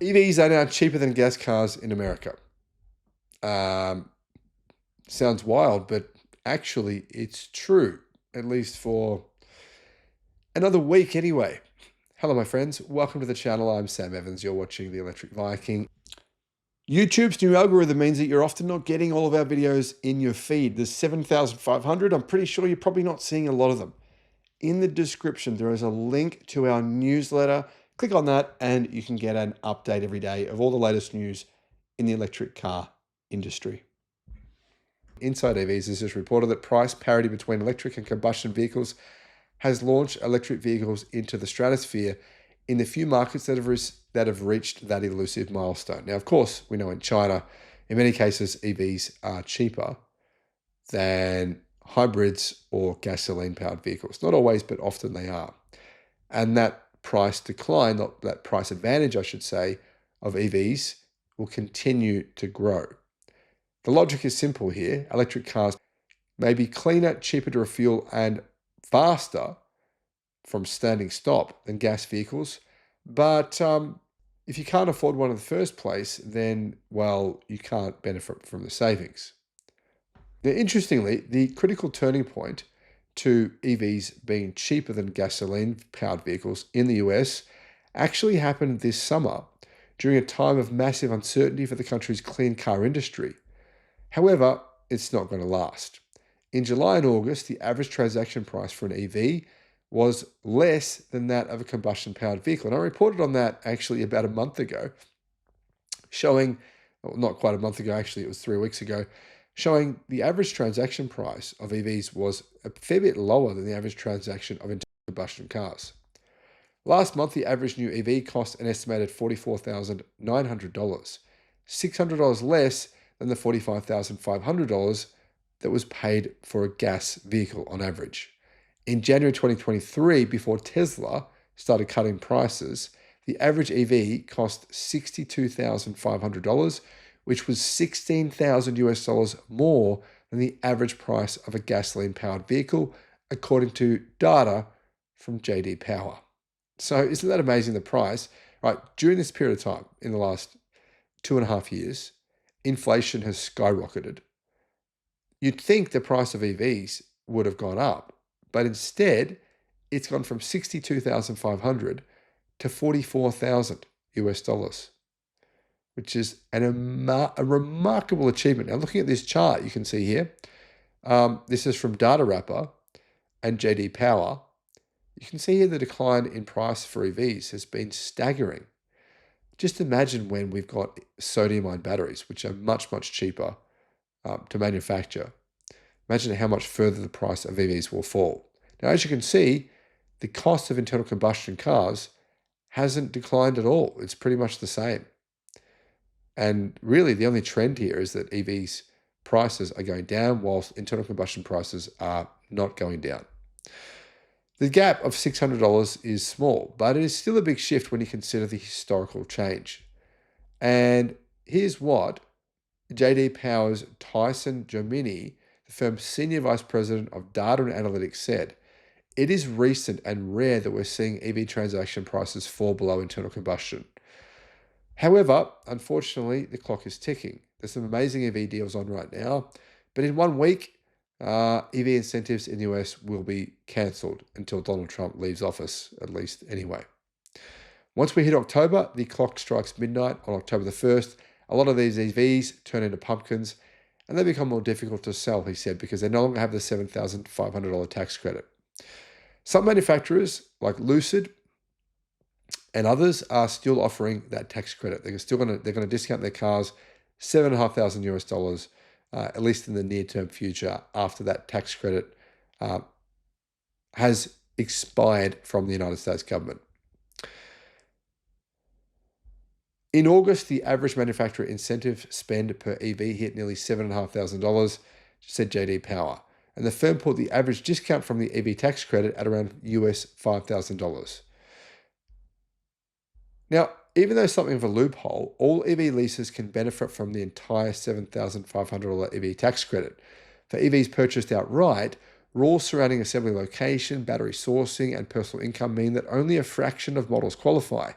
EVs are now cheaper than gas cars in America. Sounds wild, but actually it's true, at least for another week anyway. Hello, my friends. Welcome to the channel. I'm Sam Evans. You're watching the Electric Viking. YouTube's new algorithm means that you're often not getting all of our videos in your feed. There's 7,500. I'm pretty sure you're probably not seeing a lot of them. In the description, there is a link to our newsletter. Click on that and you can get an update every day of all the latest news in the electric car industry. Inside EVs is just reported that price parity between electric and combustion vehicles has launched electric vehicles into the stratosphere in the few markets that have reached that elusive milestone. Now, of course, we know in China, in many cases, EVs are cheaper than hybrids or gasoline-powered vehicles. Not always, but often they are. And that price decline, that price advantage, I should say, of EVs will continue to grow. The logic is simple here. Electric cars may be cleaner, cheaper to refuel, and faster from standing stop than gas vehicles. But if you can't afford one in the first place, then, well, you can't benefit from the savings. Now, interestingly, the critical turning point to EVs being cheaper than gasoline-powered vehicles in the US actually happened this summer during a time of massive uncertainty for the country's clean car industry. However, it's not going to last. In July and August, the average transaction price for an EV was less than that of a combustion-powered vehicle. And I reported on that actually about a month ago, showing, well, not quite a month ago, actually, it was 3 weeks ago, showing the average transaction price of EVs was a fair bit lower than the average transaction of internal combustion cars. Last month, the average new EV cost an estimated $44,900, $600 less than the $45,500 that was paid for a gas vehicle on average. In January 2023, before Tesla started cutting prices, the average EV cost $62,500, which was $16,000 more than the average price of a gasoline-powered vehicle, according to data from JD Power. So isn't that amazing, the price? Right, during this period of time, in the last 2.5 years, inflation has skyrocketed. You'd think the price of EVs would have gone up, but instead it's gone from $62,500 to $44,000, which is a remarkable achievement. Now, looking at this chart, you can see here, this is from Data Wrapper and JD Power. You can see here the decline in price for EVs has been staggering. Just imagine when we've got sodium-ion batteries, which are much, much cheaper to manufacture. Imagine how much further the price of EVs will fall. Now, as you can see, the cost of internal combustion cars hasn't declined at all. It's pretty much the same. And really, the only trend here is that EVs prices are going down whilst internal combustion prices are not going down. The gap of $600 is small, but it is still a big shift when you consider the historical change. And here's what JD Power's Tyson Jomini, the firm's senior vice president of data and analytics, said. It is recent and rare that we're seeing EV transaction prices fall below internal combustion. However, unfortunately, the clock is ticking. There's some amazing EV deals on right now, but in 1 week, EV incentives in the US will be cancelled until Donald Trump leaves office, at least anyway. Once we hit October, the clock strikes midnight on October the 1st. A lot of these EVs turn into pumpkins and they become more difficult to sell, he said, because they no longer have the $7,500 tax credit. Some manufacturers, like Lucid and others, are still offering that tax credit. They're going to discount their cars $7,500 at least in the near-term future, after that tax credit has expired from the United States government. In August, the average manufacturer incentive spend per EV hit nearly $7,500, said JD Power. And the firm put the average discount from the EV tax credit at around US $5,000. Now, even though something of a loophole, all EV leases can benefit from the entire $7,500 EV tax credit. For EVs purchased outright, rules surrounding assembly location, battery sourcing, and personal income mean that only a fraction of models qualify.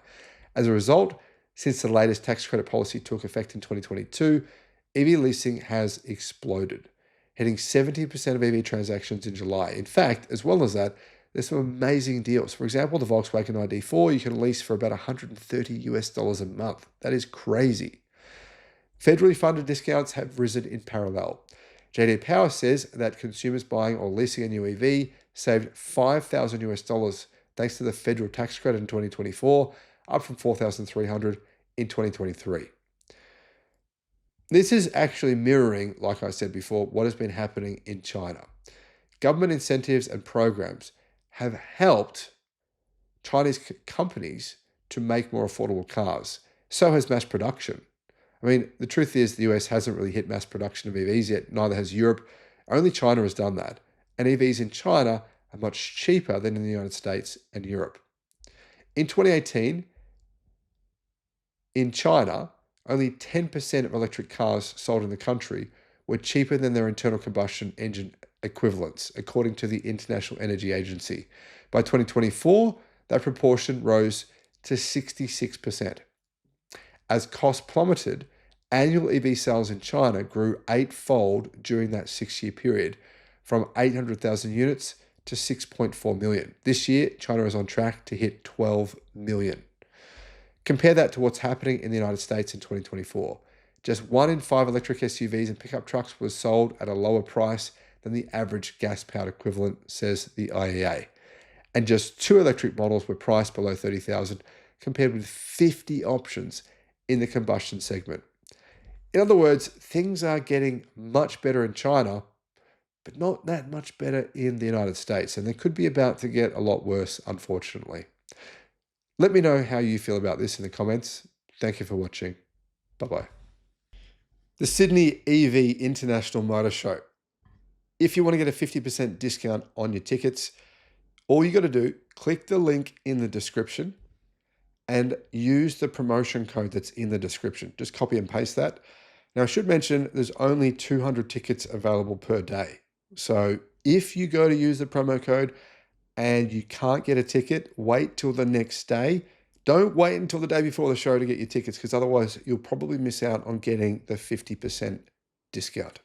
As a result, Since the latest tax credit policy took effect in 2022, EV leasing has exploded, hitting 70% of EV transactions in July. In fact, as well as that, there's some amazing deals. For example, the Volkswagen ID4 you can lease for about $130 a month. That is crazy. Federally funded discounts have risen in parallel. JD Power says that consumers buying or leasing a new EV saved $5,000 thanks to the federal tax credit in 2024, up from $4,300 in 2023. This is actually mirroring, like I said before, what has been happening in China. Government incentives and programs have helped Chinese companies to make more affordable cars. So has mass production. I mean, the truth is the US hasn't really hit mass production of EVs yet, neither has Europe. Only China has done that. And EVs in China are much cheaper than in the United States and Europe. In 2018, in China, only 10% of electric cars sold in the country were cheaper than their internal combustion engine equivalents, according to the International Energy Agency. By 2024, that proportion rose to 66%. As costs plummeted, annual EV sales in China grew eightfold during that 6-year period, from 800,000 units to 6.4 million. This year, China is on track to hit 12 million. Compare that to what's happening in the United States in 2024. Just 1 in 5 electric SUVs and pickup trucks was sold at a lower price than the average gas-powered equivalent, says the IEA. And just 2 electric models were priced below $30,000, compared with 50 options in the combustion segment. In other words, things are getting much better in China, but not that much better in the United States. And they could be about to get a lot worse, unfortunately. Let me know how you feel about this in the comments. Thank you for watching. Bye-bye. The Sydney EV International Motor Show. If you want to get a 50% discount on your tickets, all you got to do, click the link in the description and use the promotion code that's in the description. Just copy and paste that. Now, I should mention there's only 200 tickets available per day. So if you go to use the promo code and you can't get a ticket, wait till the next day. Don't wait until the day before the show to get your tickets, because otherwise you'll probably miss out on getting the 50% discount.